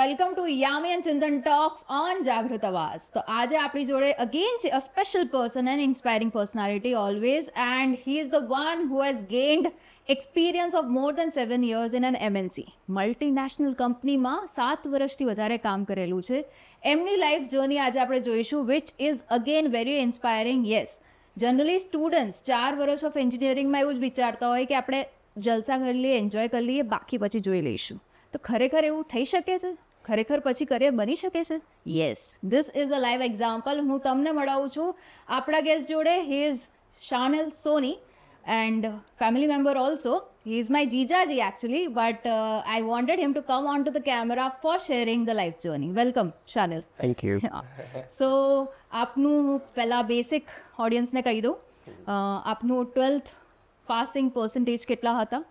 Welcome to Yami and Chintan talks on Jagrut Awaaz. તો આજે આપણી જોડે અગેન છે a special person and inspiring personality always, and he is the one who has gained experience of more than 7 years in an MNC multinational કંપનીમાં 7 વર્ષથી વધારે કામ કરેલું છે. એમની લાઈફ જર્ની આજે આપણે જોઈશું, which is again very inspiring. Yes, generally students 4 વર્ષ ઓફ એન્જિનિયરિંગમાં એવું જ વિચારતા હોય કે આપણે જલસા કરી લઈએ, એન્જોય કરી લઈએ, બાકી પછી જોઈ લઈશું. તો ખરેખર એવું થઈ શકે છે? ખરેખર પછી કરિયર બની શકે છે? Yes, this is a live example. હું તમને મળાવું છું આપણા ગેસ્ટ જોડે. He is Shanil Soni and family member also. He is my જીજાજી actually, but I wanted him to come on to the camera for sharing the life journey. Welcome Shanil. Thank you. So આપનું પહેલાં basic ઓડિયન્સને કહી દઉં. આપનું 12th passing percentage કેટલા હતા?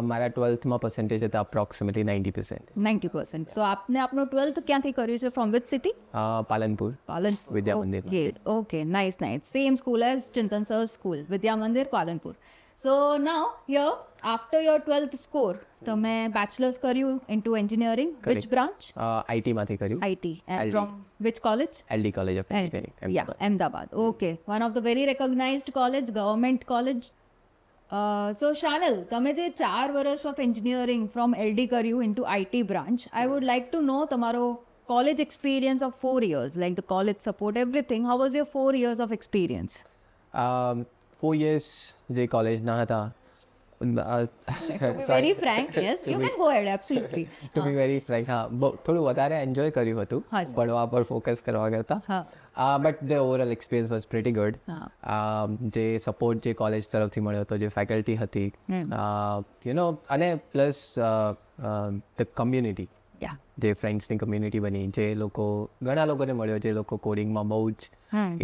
મારા 12thમાં percentage હતા અપ્રોક્સિમેટલી 90%. 90%. સો આપને આપનું 12th ક્યાંથી કર્યું છે? From which city? Palanpur Palanpur. Vidya Mandir. Okay, nice. Same school as Chintan sir's school, Vidya Mandir, Palanpur. So now here, after your 12th score, તમે bachelor's કર્યું into engineering. Correct. Which branch? આઈટીમાંથી કર્યું. IT. And LD. from which college? LD college of engineering. Yeah, Ahmedabad. Okay, one of the very recognized college, government college. So Shanil, તમે જે 4 વર્ષ of engineering from LD કર્યું into IT branch, I would like to know તમારો college experience of 4 years, like the college support, everything. How was your 4 years of experience? 4 years જે કોલેજના હતા. Very frank, yes, you can go ahead, absolutely. To be very frank, હા, થોડું વધારે enjoy કર્યું હતું હા, sir. ભણવા પર ફોકસ કરવા કરતાં. હા. But the overall experience was pretty good. હા. જે સપોર્ટ જે કોલેજ તરફથી મળ્યો હતો, જે ફેકલ્ટી હતી, અને પ્લસ ધ કમ્યુનિટી, Yeah. જે ફ્રેન્ડ્સની કમ્યુનિટી બની, જે લોકો ઘણા લોકોને મળ્યો જે લોકો કોડિંગમાં બહુ જ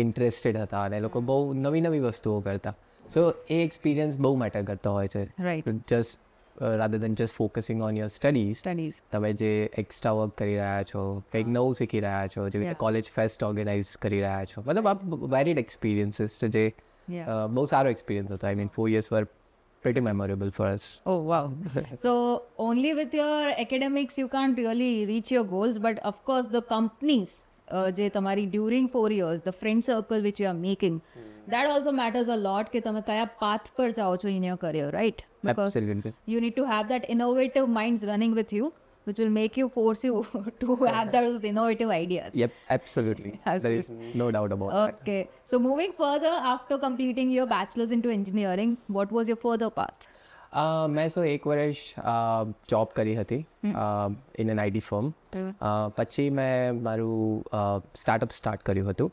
ઇન્ટરેસ્ટેડ હતા અને લોકો બહુ નવી નવી વસ્તુઓ કરતા. સો એ એક્સપિરિયન્સ બહુ મેટર કરતો હોય છે. Right. Just rather then just focusing on your studies, Studies. તમે જે એક્સ્ટ્રા વર્ક કરી રહ્યા છો, કંઈક નવું શીખી રહ્યા છો, જેવી Yeah. કોલેજ ફેસ્ટ ઓર્ગેનાઇઝ કરી રહ્યા છો, મતલબ આ વેરીડ એક્સપિરિયન્સીસ છે જે Yeah. બહુ સારો એક્સપિરિયન્સ હતો. I mean 4 years were pretty memorable for us. Oh wow. So only with your academics you can't really reach your goals, but of course the companies જે તમારી during 4 years, the friend circle which you are making, that also matters a lot કે તમે કયા path પર જાઓ છો in your career, right? Because Absolutely. you need to have that innovative minds running with you, which will make you force you to have those innovative ideas. Yep, absolutely. There is no doubt about that. Okay. So moving further, after completing your bachelor's into engineering, what was your further path? મેં એક વર્ષ job કરી હતી in an IT firm. પછી મેં મારું startup start કર્યું હતું,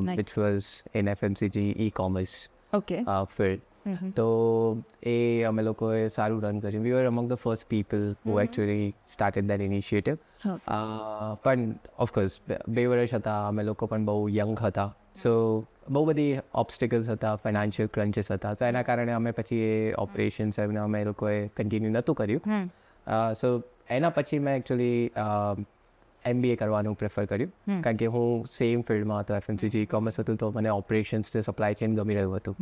nice. Which was in FMCG e-commerce Okay. Field. તો એ અમે લોકોએ સારું રન કર્યું. We were among the first people who actually started that initiative. પણ ઓફકોર્સ 2 વર્ષ હતા, અમે લોકો પણ બહુ યંગ હતા. સો બહુ બધી ઓબ્સ્ટિકલ્સ હતા, ફાઇનાન્શિયલ ક્રન્ચીસ હતા. તો એના કારણે અમે પછી એ ઓપરેશન્સ અમે લોકોએ કન્ટિન્યુ નહોતું કર્યું. સો એના પછી મેં એકચ્યુઅલી MBA કરવાનું પ્રેફર કર્યું, કારણ કે હું સેમ ફિલ્ડમાં હતો, FMCG કોમર્સ હતું, તો મને ઓપરેશન્સ ને સપ્લાય ચેઇન ગમી રહ્યું હતું.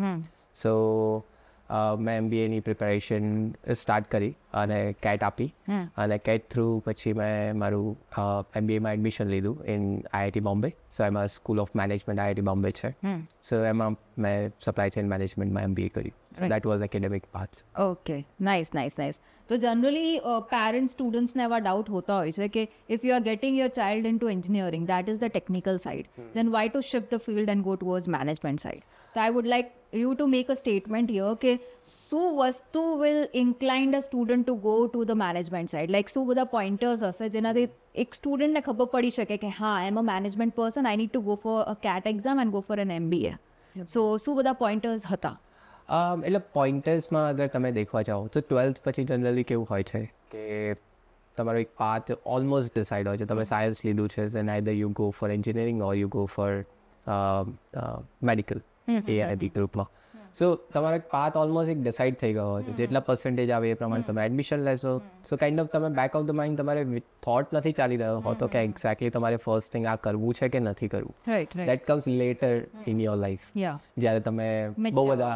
સો મેં MBAની પ્રિપેરેશન સ્ટાર્ટ કરી અને કેટ આપી, અને કેટ થ્રુ પછી મેં મારું MBAમાં એડમિશન લીધું ઇન IIT બોમ્બે. સો એમાં school of management IIT Bombay છે. સો એમાં મેં સપ્લાય ચેઇન મેનેજમેન્ટમાં MBA કર્યું. So that was academic path. Okay, nice. તો જનરલી પેરેન્ટ્સ સ્ટુડન્ટ્સને એવા ડાઉટ હોતા હોય છે કે if you are getting your child in to engineering, that is the technical side, then why to shift the field and go towards management side. તો I would like you to make a statement here કે શું વસ્તુ will inclined a student to go to the management side? Like શું બધા pointers હશે જેનાથી એક સ્ટુડન્ટને ખબર પડી શકે કે હા, I am a management person, I need to go for a CAT exam and go for an MBA. So શું બધા પોઈન્ટર્સ હતા? એટલે પોઈન્ટર્સમાં અગર તમે દેખવા જાઓ તો 12th પછી જનરલી કેવું હોય છે કે તમારો એક પાથ ઓલમોસ્ટ ડિસાઇડ હોય છે. તમે સાયન્સ લીધું છે, then either you go for engineering or you go for medical AIB ગ્રુપમાં. સો તમારો એક પાથ ઓલમોસ્ટ એક ડિસાઇડ થઈ ગયો હોય છે. જેટલા પર્સન્ટેજ આવે એ પ્રમાણે તમે એડમિશન લેશો. સો કાઇન્ડ ઓફ તમે બેક ઓફ ધ માઇન્ડ તમારે થોટ નથી ચાલી રહ્યો હોતો કે એક્ઝેક્ટલી તમારે ફર્સ્ટ થિંગ આ કરવું છે કે નથી કરવું. Right. That comes later in your life, yeah. જ્યારે તમે બહુ બધા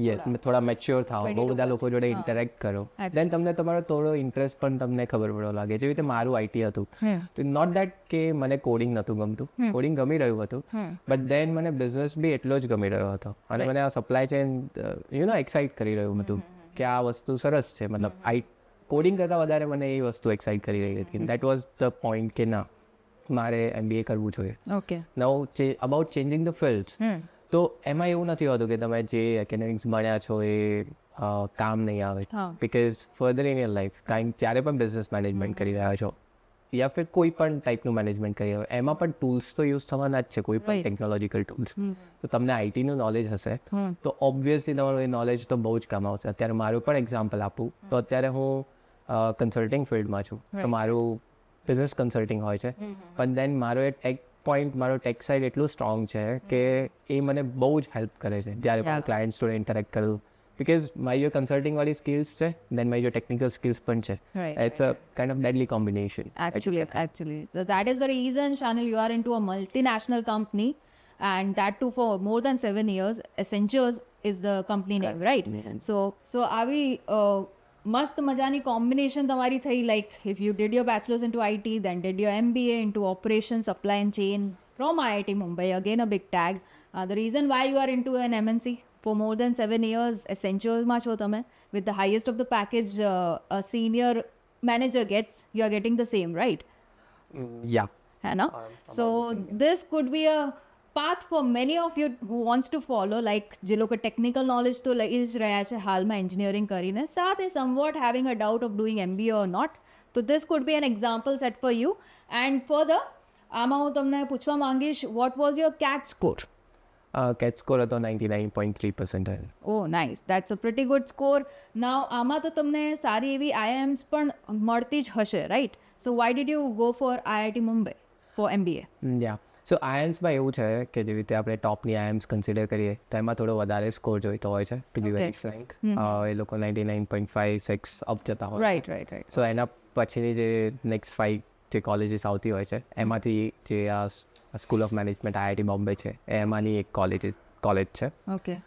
યસ થોડા મેચ્યોર થાઓ, બહુ બધા લોકો જોડે ઇન્ટરેક્ટ કરો, દેન તમને તમારો થોડો ઇન્ટરેસ્ટ પણ તમને ખબર પડવા લાગે. જેવી રીતે મારું આઈટી હતું, તો નોટ દેટ કે મને કોડિંગ નહોતું ગમતું, કોડિંગ ગમી રહ્યું હતું, બટ દેન મને બિઝનેસ બી એટલો જ ગમી રહ્યો હતો અને મને આ સપ્લાય ચેન એક્સાઇટ કરી રહ્યું હતું કે આ વસ્તુ સરસ છે. મતલબ કોડિંગ કરતાં વધારે મને એ વસ્તુ એક્સાઇટ કરી રહી હતી. દેટ વોઝ ધ પોઈન્ટ કે ના, મારે MBA કરવું જોઈએ. Okay. Now about changing the fields, તો એમાં એવું નથી હોતું કે તમે જે એકેડેમિક્સ ભણ્યા છો એ કામ નહીં આવે, because further in your life જ્યારે પણ બિઝનેસ મેનેજમેન્ટ કરી રહ્યા છો યા ફિર કોઈ પણ ટાઈપનું મેનેજમેન્ટ કરી રહ્યો, એમાં પણ ટૂલ્સ તો યુઝ થવાના જ છે, કોઈ પણ ટેકનોલોજીકલ ટૂલ્સ. તો તમને આઈટીનું નોલેજ હશે તો ઓબ્વિયસલી તમારું એ નોલેજ તો બહુ જ કામ આવશે. અત્યારે મારું પણ એક્ઝામ્પલ આપું તો અત્યારે હું કન્સલ્ટિંગ ફિલ્ડમાં છું, તો મારું બિઝનેસ કન્સલ્ટિંગ હોય છે, પણ દેન મારો એ ટેક પોઈન્ટ, મારો ટેક સાઇડ એટલું સ્ટ્રોંગ છે કે એ મને બહુ જ હેલ્પ કરે છે જ્યારે પણ ક્લાયન્ટ જોડે ઇન્ટરેક્ટ કરું, બિકોઝ મારી જો કન્સલ્ટિંગ વાળી સ્કિલ્સ છે, દેન મારી જો ટેકનિકલ સ્કિલ્સ પણ છે. It's a kind of deadly combination. Actually, that is the reason, Shanil, you are into a multinational company, and that too for more than 7 years. Accenture is the company name, right? So આવી મસ્ત મજાની combination તમારી થઈ. Like if you did your bachelor's into IT, then did your MBA into operations, supply and chain from IIT Mumbai, again a big tag. The reason why you are into an MNC for more than 7 years, Accenture-માં છો તમે, with the highest of the package a senior manager gets, you are getting the same, right? Yeah. है ना? So this could be a path for many of you who wants to follow, like જે લોકો technical knowledge તો લઈ જ રહ્યા છે હાલમાં એન્જિનિયરિંગ કરીને, સાથે somewhat having a doubt of doing MBA or not, so this could be an example set for you. And further, આમાં હું તમને પૂછવા માંગીશ, what was your CAT score? CAT score હતો 99.3%. Oh, nice. That's a pretty good score. Now, આમાં તો તમને સારી એવી IIMs પણ મળતી જ હશે, right? So why did you go for IIT Mumbai for MBA? યા સો આયન્સમાં એવું છે કે જેવી રીતે આપણે ટોપની આયન્સ કન્સિડર કરીએ તો એમાં થોડો વધારે સ્કોર જોઈતો હોય છે, ટુ બી વેરી ફ્રેન્ક. એ લોકો 99.56 અપ જતા હોય. Right. સો એના પછીની જે નેક્સ્ટ 5 જે કોલેજીસ આવતી હોય છે એમાંથી જે આ school of management IIT Bombay છે એમાંની એક કોલેજ છે. Okay.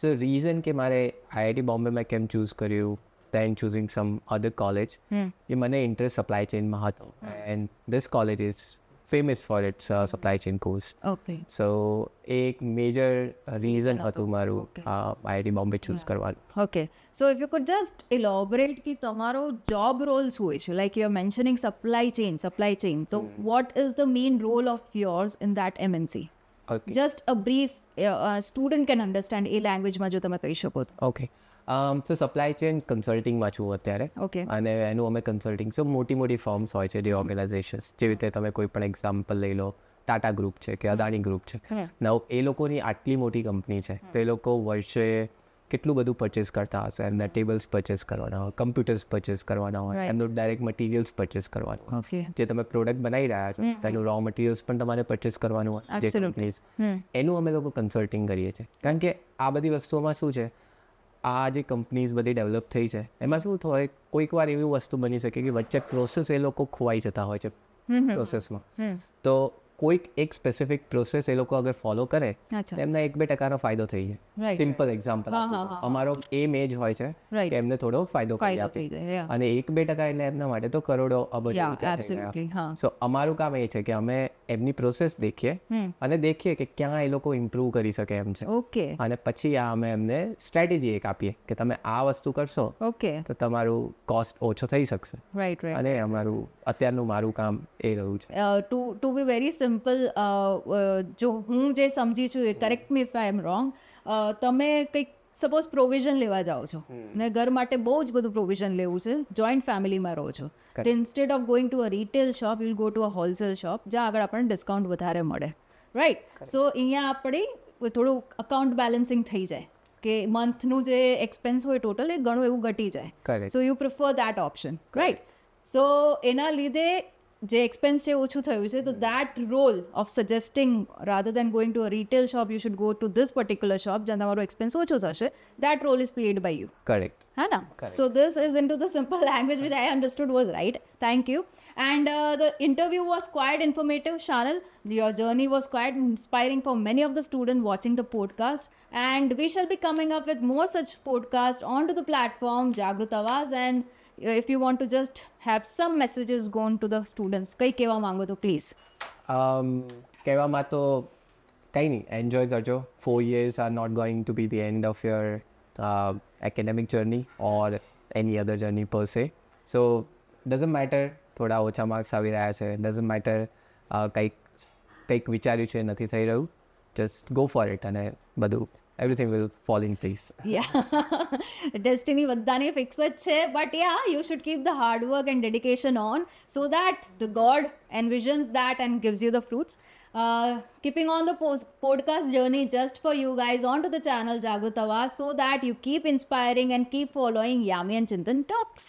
સો રીઝન કે મારે IIT બોમ્બે મેં કેમ ચૂઝ કર્યું then choosing some other college, એ મને ઇન્ટરેસ્ટ સપ્લાય ચેનમાં હતો, and this college is famous for its supply chain course. Okay. So એક મેજર રીઝન હતું મારું IIT બોમ્બે ચૂઝ કરવાનું. Okay. So if you could just elaborate કે તમારો job role શું હોય છે? Like you are mentioning supply chain. So what is the main role of yours in that MNC? Okay. Just a brief student can understand એ લેંગ્વેજમાં જો તમે કહી શકો તો. Okay. સો સપ્લાય ચેન કન્સલ્ટિંગમાં છું અત્યારે. Okay. અને એનું અમે કન્સલ્ટિંગ, સો મોટી ફર્મ્સ હોય છે જે ઓર્ગેનાઇઝેશન્સ, જેવી રીતે તમે કોઈ પણ એક્ઝામ્પલ લઈ લો, ટાટા ગ્રુપ છે કે અદાણી ગ્રુપ છે. નવ એ લોકોની આટલી મોટી કંપની છે તો એ લોકો વર્ષે કેટલું બધું પરચેસ કરતા હશે. એમના ટેબલ્સ પરચેસ કરવાના હોય, કમ્પ્યુટર્સ પરચેસ કરવાના હોય, એમનું ડાયરેક્ટ મટીરિયલ્સ પરચેસ કરવાનું હોય. Okay. જે તમે પ્રોડક્ટ બનાવી રહ્યા છો તેનું રો મટીરિયલ્સ પણ તમારે પરચેસ કરવાનું હોય જે કંપનીઝ, એનું અમે લોકો કન્સલ્ટિંગ કરીએ છીએ. કારણ કે આ બધી વસ્તુઓમાં શું છે, આ જે કંપનીઝ બધી ડેવલપ થઈ છે એમાં શું થાય, કોઈક વાર એવી વસ્તુ બની શકે કે વચ્ચે પ્રોસેસ એ લોકો ખોવાઈ જતા હોય છે પ્રોસેસમાં. તો કોઈક એક સ્પેસિફિક પ્રોસેસ એ લોકો અગર ફોલો કરે તો એમને 1-2% ફાયદો થઈ જાય. Right. સિમ્પલ એક્ઝામ્પલ અમારો એમ એ જ હોય છે Right. કે એમને થોડો ફાયદો કરી ફાયદો આપે, થઈ જાય, yeah. અને 1-2% એટલે એમના માટે તો કરોડો અબજો Yeah, રૂપિયા થઈ absolutely, ગયા. હા. સો અમારું કામ એ છે કે અમે એમની પ્રોસેસ દેખીએ અને દેખીએ કે ક્યાં એ લોકો ઇમ્પ્રૂવ કરી શકે એમ છે, Okay. અને પછી આ અમે એમને સ્ટ્રેટેજી એક આપીએ કે તમે આ વસ્તુ કરશો Okay. તો તમારું કોસ્ટ ઓછો થઈ શકશે. Right. અને અમારું અત્યારનું મારું કામ એ રહ્યું છે. To be very simple, જો હું જે સમજી છું, correct me if I M wrong, તમે કંઈક સપોઝ પ્રોવિઝન લેવા જાઓ છો ને ઘર માટે બહુ જ બધું પ્રોવિઝન લેવું છે, જોઈન્ટ ફેમિલીમાં રહો છો, તો instead of going to a retail shop you go to a wholesale shop જ્યાં આગળ આપણને ડિસ્કાઉન્ટ વધારે મળે, રાઈટ? સો અહીંયા આપણે થોડું અકાઉન્ટ બેલેન્સિંગ થઈ જાય કે મંથનું જે એક્સપેન્સ હોય ટોટલ એ ઘણું એવું ઘટી જાય. Correct. So you prefer that option, right? So એના લીધે જે એક્સપેન્સ છે ઓછું થયું છે તો that role of suggesting rather than going to a retail shop you should go to this particular shop જ્યાં તમારો એક્સપેન્સ ઓછો થશે that role is played by you correct. है ना so this is into the simple language which I understood was right. Thank you. And the interview was quite informative, Shanal. Your journey was quite inspiring for many of the students watching the podcast, and we shall be coming up with more such podcasts onto the platform Jagrut Awaz. And if you want to just have some messages gone to the students, કઈ કહેવા માંગો તો please. કહેવામાં તો કંઈ નહીં, enjoy કરજો. 4 years are not going to be the end of your academic journey or any other journey per se. So doesn't matter થોડા ઓછા માર્ક્સ આવી રહ્યા છે, doesn't matter કંઈક વિચાર્યું છે નથી થઈ રહ્યું, just go for it અને બધું everything will fall in place. Yeah, destiny બધાની ફિક્સ જ છે, but yeah, you should keep the hard work and dedication on so that the God envisions that and gives you the fruits. Keeping on the podcast journey just for you guys onto the channel Jagrut Awaz so that you keep inspiring and keep following Yami and Chintan Talks.